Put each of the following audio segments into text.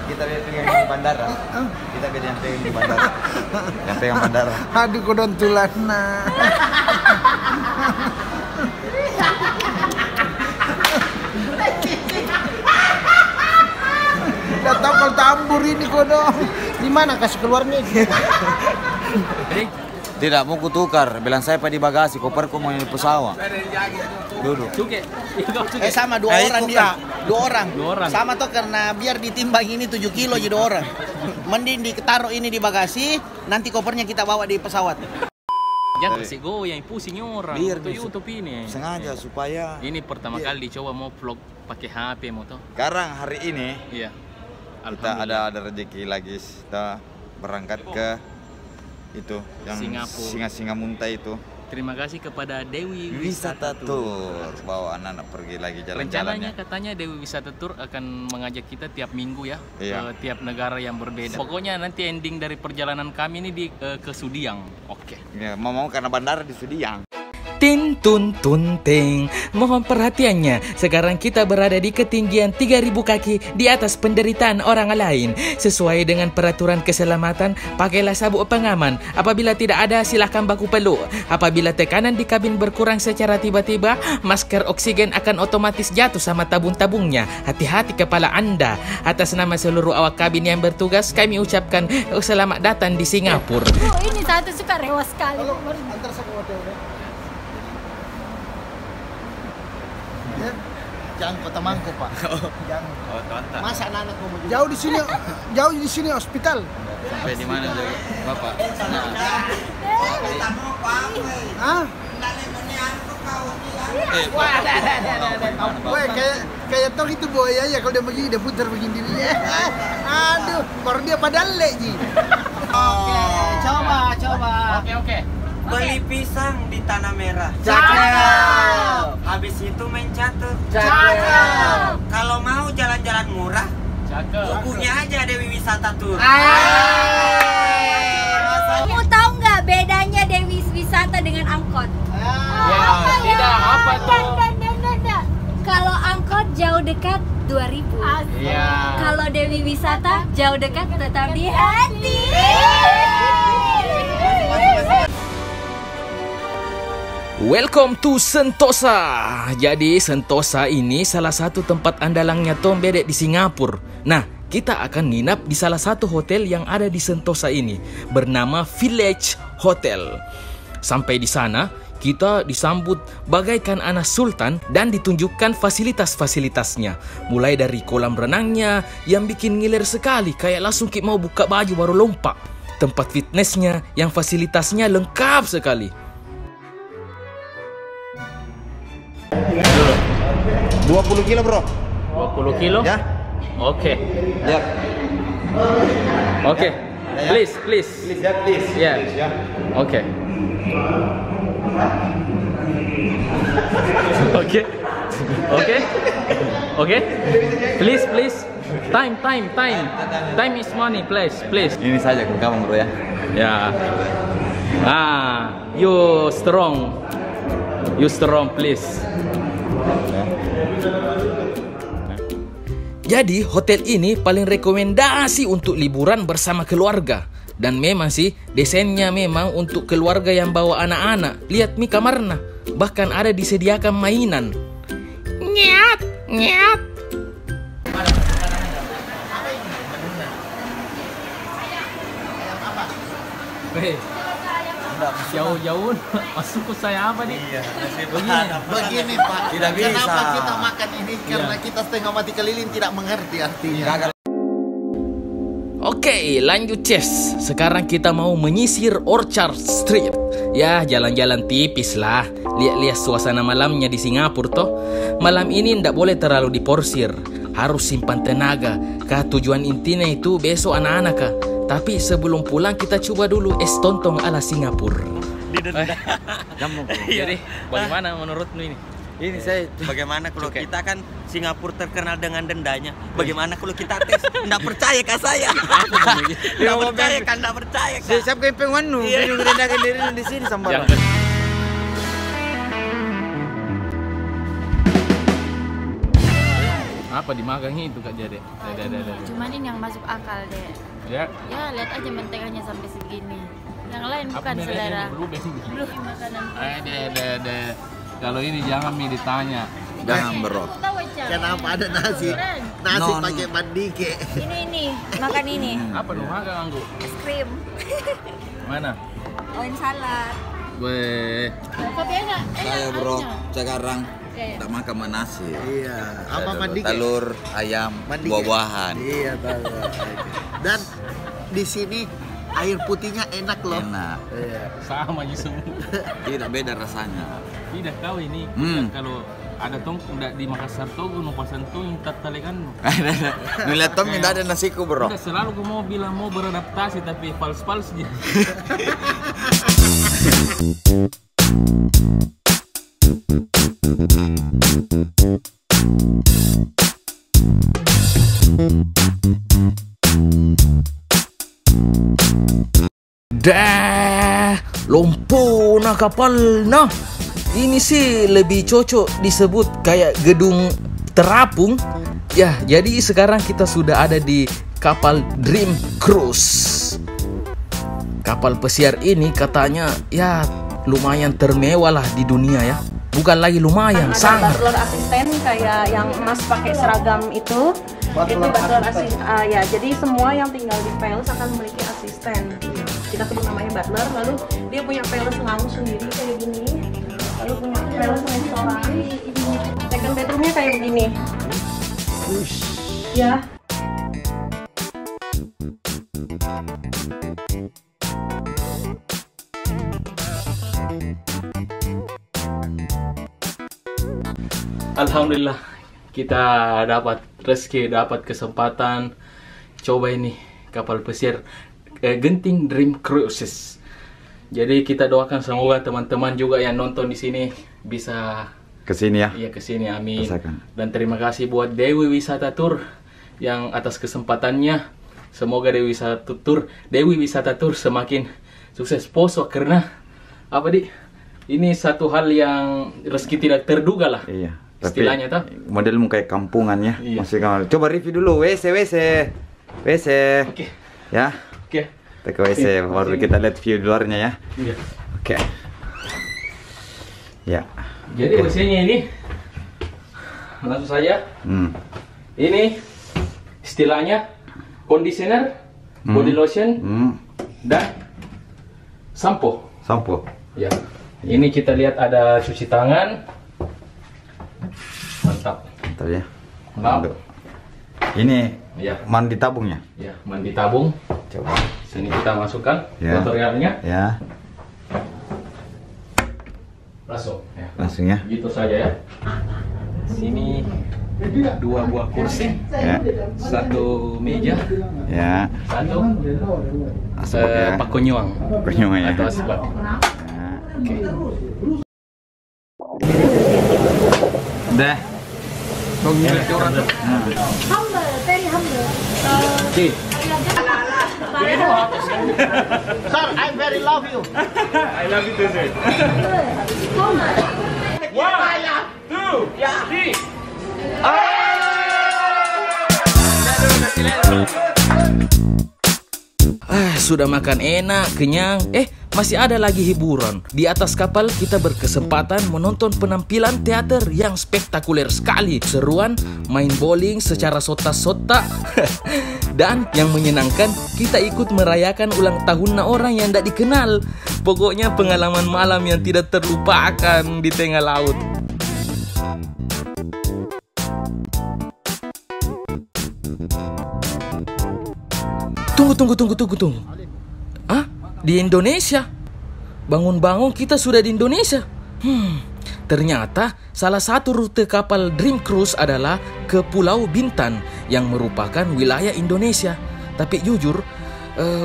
Kita pegang di bandara. Kita pegang di bandara. Yang pegang bandara. Aduh, kodontulan nah. Datang kalau tambur ini kodong. Di mana kasih keluarnya? Tidak mau kutukar, bilang saya di bagasi, koperku mau di pesawat. Duduk. Sama dua orang dia. Dua orang. Sama tuh karena biar ditimbang ini 7 kilo jadi 2 orang. Mending ditaruh ini di bagasi, nanti kopernya kita bawa di pesawat. Jangan kasih goyang, pusing orang. Biar untuk YouTube ini. Sengaja supaya. Ini pertama kali dicoba mau vlog pakai HP mau tuh. Sekarang hari ini Iya. kita ada rezeki lagi, kita berangkat ke itu yang singa muntai itu. Terima kasih kepada Dewi Wisata Tour, bawa anak-anak pergi lagi jalan-jalan. Rencananya katanya Dewi Wisata Tour akan mengajak kita tiap minggu ya, iya, ke tiap negara yang berbeda. Pokoknya nanti ending dari perjalanan kami ini ke Sudiang. Oke. Ya, mau karena bandara di Sudiang. Tin tun tun ting. Mohon perhatiannya, sekarang kita berada di ketinggian 3000 kaki di atas penderitaan orang lain. Sesuai dengan peraturan keselamatan, pakailah sabuk pengaman. Apabila tidak ada, silahkan baku peluk. Apabila tekanan di kabin berkurang secara tiba-tiba, masker oksigen akan otomatis jatuh sama tabung-tabungnya. Hati-hati kepala Anda. Atas nama seluruh awak kabin yang bertugas, kami ucapkan selamat datang di Singapura. Oh, ini satu suka rewas sekali. Antar saya ke hotel ya. Ya. Jangan kota Mangkok, Pak. Jangan. Oh, Tuanta. Masa anak-anak mau Jauh di sini hospital. Sampai di mana jadi Bapak? Ah? Woi, kayak tong itu buaya ya kalau dia begini dia putar begini dirinya. Aduh, baru dia padahal Ji. Oke, coba. Oke. Beli pisang di Tanah Merah. Cakep. Habis itu main catur. Cakep. Kalau mau jalan-jalan murah, Cakep. hubungi aja Dewi Wisata Tour. Kamu tahu nggak bedanya Dewi Wisata dengan angkot? Ya, tidak apa tuh? Enggak. Kalau angkot jauh dekat 2000. Iya. Kalau Dewi Wisata jauh dekat tetap di hati. Welcome to Sentosa. Jadi Sentosa ini salah satu tempat andalangnya Tom Bedek di Singapura. Nah, kita akan nginap di salah satu hotel yang ada di Sentosa ini, bernama Village Hotel. Sampai di sana, kita disambut bagaikan anak sultan dan ditunjukkan fasilitas-fasilitasnya. Mulai dari kolam renangnya yang bikin ngiler sekali, kayak langsung kita mau buka baju baru lompat. Tempat fitnessnya yang fasilitasnya lengkap sekali. 20 kilo bro. 20 kilo? Ya. Oke. Ya. Oke. Please. Please ya, please. Ya. Please, ya. Oke. Oke. Please. Time is money, please. Ini saja ke kamu bro ya. Ya. You strong, please. Jadi hotel ini paling rekomendasi untuk liburan bersama keluarga. Dan memang sih desainnya memang untuk keluarga yang bawa anak-anak. Lihat mi kamarnya, bahkan ada disediakan mainan. Nyat. Jauh-jauh masuk ke saya apa nih? Begini Pak. Tidak bisa. Kenapa kita makan ini? Karena kita setengah mati keliling tidak mengerti artinya. Oke, lanjut Ces. Sekarang kita mau menyisir Orchard Street. Ya, jalan-jalan tipis lah. Lihat-lihat suasana malamnya di Singapura toh. Malam ini ndak boleh terlalu diporsir. Harus simpan tenaga. Tujuan intinya itu besok anak-anak kah. Tapi sebelum pulang kita coba dulu es tontong ala Singapura. Jadi, bagaimana menurutmu ini? Ini saya bagaimana kalau kita kan Singapura terkenal dengan dendanya. Bagaimana kalau kita tes? Nggak percaya kah saya? Nggak percaya kan? Nggak percaya kah? Siap kempeng wanu, minum rendahkan diri di sini sambar. Apa dimakan itu Kak Jade? Cuman ini yang masuk akal deh. Ya. Ya lihat aja menteganya sampai segini. Yang lain bukan selera. Belum makanan. Kalau ini jangan ditanya. Jangan bro. Kenapa ada nasi? Nasi pakai bandike. Ini makan ini. Apa lu makan Anggu? Es krim. Mana? Oin salad. Weh. Kopi enak. Saya bro, sekarang tak makan nasi. Iya. Apa bandike? Telur, ayam, buah-buahan. Iya, telur. Dan di sini air putihnya enak loh. Enak. Iya. Sama aja semua. Tidak beda rasanya. Tidak kau ini. Kalau ada tong di Makassar tuh gue pasan tuh yang tertalekan. Nulihat tom tidak ada nasiku bro. Udah selalu gue mau bilang mau beradaptasi tapi fals dia. Dah, lompo na kapal nah. Ini sih lebih cocok disebut kayak gedung terapung. Ya, jadi sekarang kita sudah ada di kapal Dream Cruise. Kapal pesiar ini katanya ya lumayan termewah lah di dunia ya. Bukan lagi lumayan, sangat. Butler asisten kayak yang Mas pakai seragam itu butler asisten. Ya, jadi semua yang tinggal di Palace akan memiliki asisten. Kita sebut namanya butler. Lalu dia punya Palace lounge sendiri kayak gini. Lalu punya Palace restoran. Second bedroomnya kayak begini. Ya. Alhamdulillah kita dapat rezeki, dapat kesempatan coba ini kapal pesiar Genting Dream Cruises. Jadi kita doakan semoga teman-teman juga yang nonton di sini bisa kesini ya. Iya kesini, amin. Rasakan. Dan terima kasih buat Dewi Wisata Tour yang atas kesempatannya. Semoga Dewi Wisata Tour semakin sukses poso karena apa ini satu hal yang rezeki tidak terduga lah. Iya. Istilahnya tuh modelmu kayak kampungan ya. Iya. Masih coba review dulu WC. Oke. Ya. Oke. Kita ke WC baru kita lihat view di luarnya ya. Iya. Oke. Ya. Jadi WC-nya ini langsung saja. Ini istilahnya conditioner, body lotion, dan sampo. Ya. Ini kita lihat ada cuci tangan. Mantap ya. Mantap. Ini ya. Mandi tabungnya. Ya, mandi tabung. Coba. Sini kita masukkan ya. tutorialnya. Ya. Langsung ya. Gitu saja ya. Sini 2 buah kursi. Ya. 1 meja. Ya. 1 pakonyuang. Ya. Atau asbak. Oke. Dah. Humble, very humble. Okay. Sir, I very love you. I love you too, sir. How much? 1, 2, 3. Sudah makan enak, kenyang. Masih ada lagi hiburan. Di atas kapal kita berkesempatan menonton penampilan teater yang spektakuler sekali. Seruan, main bowling secara sota-sota. Dan yang menyenangkan, kita ikut merayakan ulang tahun orang yang tidak dikenal. Pokoknya pengalaman malam yang tidak terlupakan di tengah laut. Tunggu. Di Indonesia? Bangun-bangun kita sudah di Indonesia. Ternyata salah satu rute kapal Dream Cruise adalah ke Pulau Bintan yang merupakan wilayah Indonesia. Tapi jujur,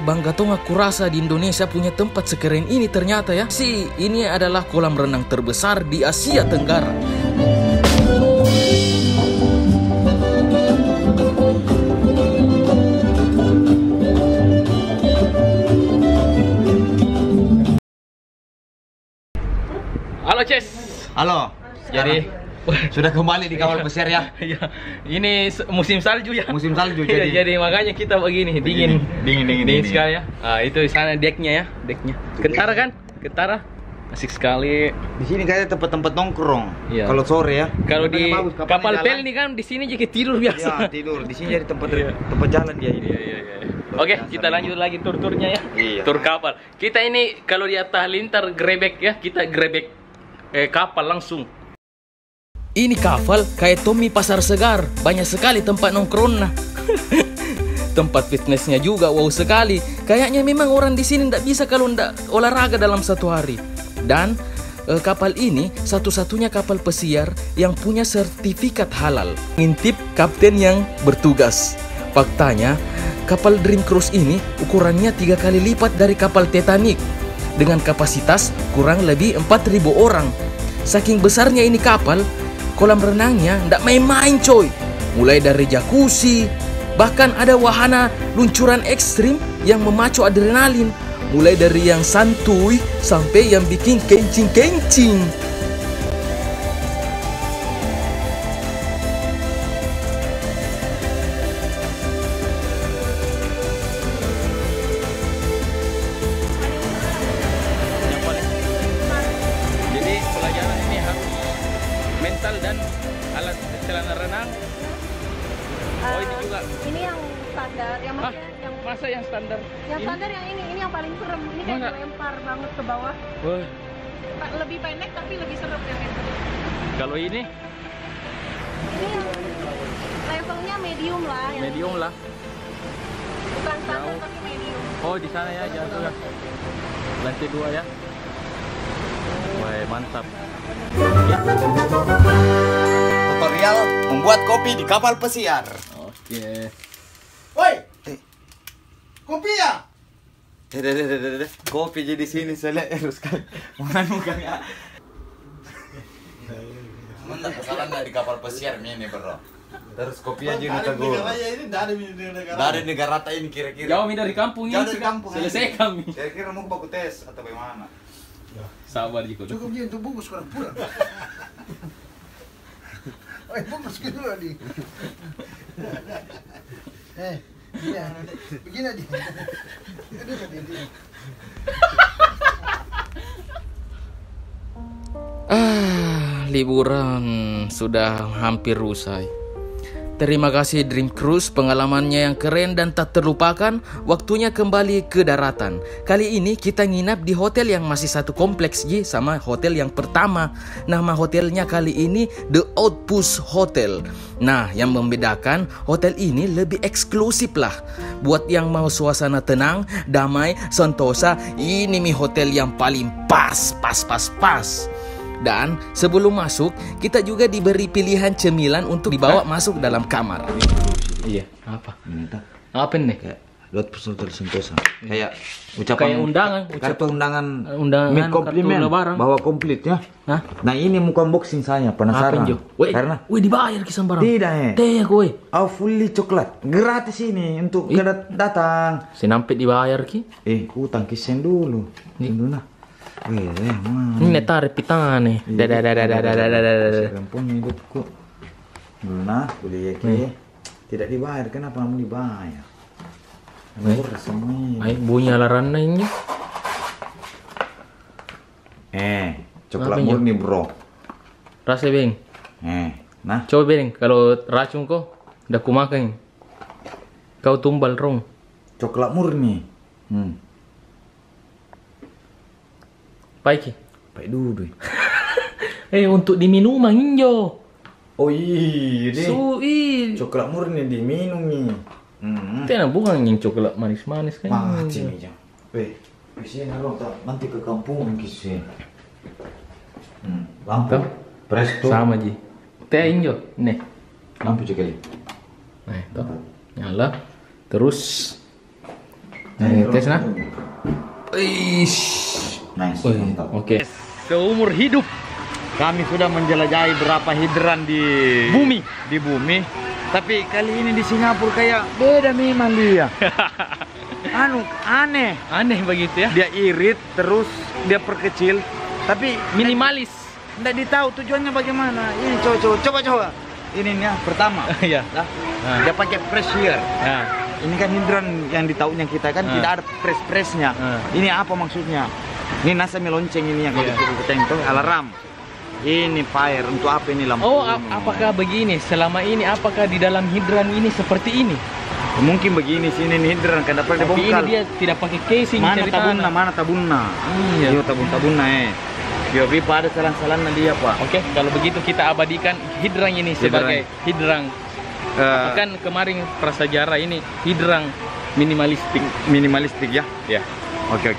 bangga tong aku rasa di Indonesia punya tempat sekeren ini ternyata ya. Ini adalah kolam renang terbesar di Asia Tenggara. Halo Ces. Halo. Jadi Sudah kembali di kapal pesiar ya. Iya. Ini musim salju ya. Musim salju jadi makanya kita begini dingin sekali ya. Ah, itu di sana deknya ya, deknya. Kentara kan? Kentara. Asik sekali. Di sini kayak tempat-tempat nongkrong. Iya. Kalau sore ya. Kalau di kapal pel nih kan di sini jadi tidur biasa. Iya, tidur. Di sini jadi tempat jalan dia ini. Iya. Oke, kita lanjut lagi tur-turnya ya. Iya. Tur kapal. Kita ini kalau di atas lintar grebek ya, kita grebek kapal langsung. Ini kapal kayak Tommy Pasar Segar, banyak sekali tempat nongkrongnya. Tempat fitnessnya juga wow sekali. Kayaknya memang orang di sini tidak bisa kalau tidak olahraga dalam satu hari. Dan kapal ini satu-satunya kapal pesiar yang punya sertifikat halal. Ngintip kapten yang bertugas. Faktanya, kapal Dream Cruise ini ukurannya 3 kali lipat dari kapal Titanic dengan kapasitas kurang lebih 4.000 orang. Saking besarnya ini kapal, kolam renangnya ndak main-main coy. Mulai dari jacuzzi, bahkan ada wahana luncuran ekstrim yang memacu adrenalin. Mulai dari yang santuy sampai yang bikin kencing-kencing. Jadi pelajaran ini harus mental dan alat celana renang. Oh ini juga. Ini yang standar, yang masa yang standar? Yang standar yang ini yang paling serem. Ini kayak dilempar banget ke bawah. Wah. Lebih pendek tapi lebih serem yang itu. Kalau ini? Ini yang levelnya medium lah. Medium lah. Bukan standar tapi medium. Oh di sana ya jatuh ya. Lantai 2 ya. Wah mantap. Tutorial membuat kopi di kapal pesiar. Oke. Woi, kopi ya? Kopi jadi sini saya harus kan. Mana bukan ya? Mana kesalahan di kapal pesiar ini bro? Terus kopi aja udah tegur. Ini dari negara. Dari negara ini kira-kira. Jauh dari kampung ini. Jauh dari kampung. Selesai kami. Kira-kira mau baku tes atau bagaimana? Sabar Jiko. Cukup dia untuk bungkus kurang pulang. Bungkus gitu nih. Begini aja. Liburan sudah hampir usai. Terima kasih Dream Cruise, pengalamannya yang keren dan tak terlupakan. Waktunya kembali ke daratan. Kali ini kita nginap di hotel yang masih satu kompleks Ji sama hotel yang pertama. Nama hotelnya kali ini The Outpost Hotel. Nah, yang membedakan hotel ini lebih eksklusif lah. Buat yang mau suasana tenang, damai, sentosa, ini nih hotel yang paling pas. Dan sebelum masuk, kita juga diberi pilihan cemilan untuk dibawa masuk dalam kamar. Iya, apa? Minta. Apa nih? Kayak Lot Hotel Sentosa. Kayak ucapan kayak undangan undangan komplimen bawa komplit ya. Hah? Nah, ini muka unboxing saya penasaran. Karena dibayar kisan barang. Tidak Teh kowe. Fully coklat. Gratis ini untuk datang. Sinampit dibayar ki? Utang kisen dulu. Dulu nah. Ini tarik pitane. Punya hidupku. Nah, boleh ya. Tidak dibayar, kenapa mau dibayar? Murah semua ini. Bunyi alarannya ini. Coklat murni bro. Rasa beng. Nah. Coba beng, kalau racun kok udah kumakan. Kau tumbal rong. Coklat murni. Baik dulu. Untuk diminum injo. Oh iya deh. Coklat murni diminum nih. Tidak bukan yang coklat manis-manis kan. Macam aja. Kesini nanti ke kampung kesini. Lampu. Presto. Sama ji. Teh injo. Nih. Lampu juga nih. Nah itu. Nyala. Terus. Tes nah. Nice. Oke. Seumur hidup kami sudah menjelajahi berapa hidran di bumi. Tapi kali ini di Singapura kayak beda memang dia. Aneh begitu ya. Dia irit terus dia perkecil tapi minimalis. Nggak ditahu tujuannya bagaimana. Ini coba. Ini nih ya, pertama. Iya. Dia pakai press here. Ini kan hidran yang di tahunnya kita kan tidak ada press-pressnya. Ini apa maksudnya? Ini nasa melonceng ini yang kita alarm. Ini fire untuk apa ini lampu? Oh, apakah begini? Selama ini apakah di dalam hidran ini seperti ini? Mungkin begini sini nih hidran kan dapat dibongkar. Ini dia tidak pakai casing. Mana tabunna? Iya, tabunna Yo, pipa ada salan-salan dia, Pak. Oke, kalau begitu kita abadikan hidrang ini sebagai hidrang. Kan kemarin prasejarah ini hidrang minimalistik ya. Ya. Oke.